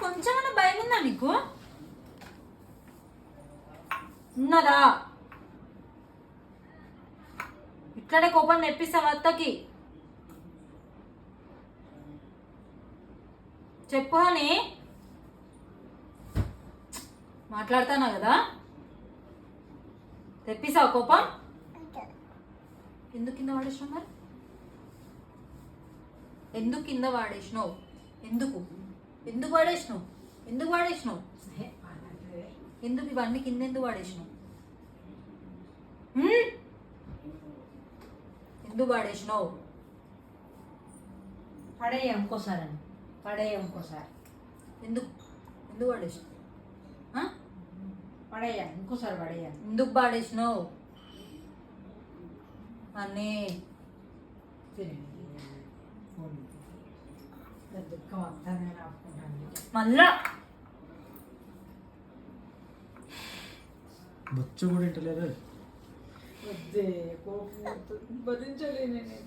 కొంచెమైనా భయం ఉందా నీకు? ఉన్నదా? ఇట్లనే కోపం తెప్పిస్తావు అత్తకి. చెప్పు అని మాట్లాడతానా కదా, తెప్పిస్తావు కోపం. ఎందుకు కింద వాడేసినావు మరి? ఎందుకు కింద వాడేసినావు? ఎందుకు ఎందుకు వాడేసినావు? ఎందుకు వాడేసినావు? ఎందుకు ఇవన్నీ కింద ఎందుకు వాడేసినావు? ఎందుకు వాడేసినావు? పడేయ ఇంకోసారి అని, పడేయ ఇంకోసారి. ఎందుకు ఎందుకు వాడేసినావు? పడేయ ఇంకోసారి పడేయ. ఎందుకు వాడేసినావు అని? దుఃఖం అంతా నేను ఆపుకుంటాను. మళ్ళా బొచ్చు కూడా ఇంటలేదు. వద్దే కోపం భరించలేను నేను.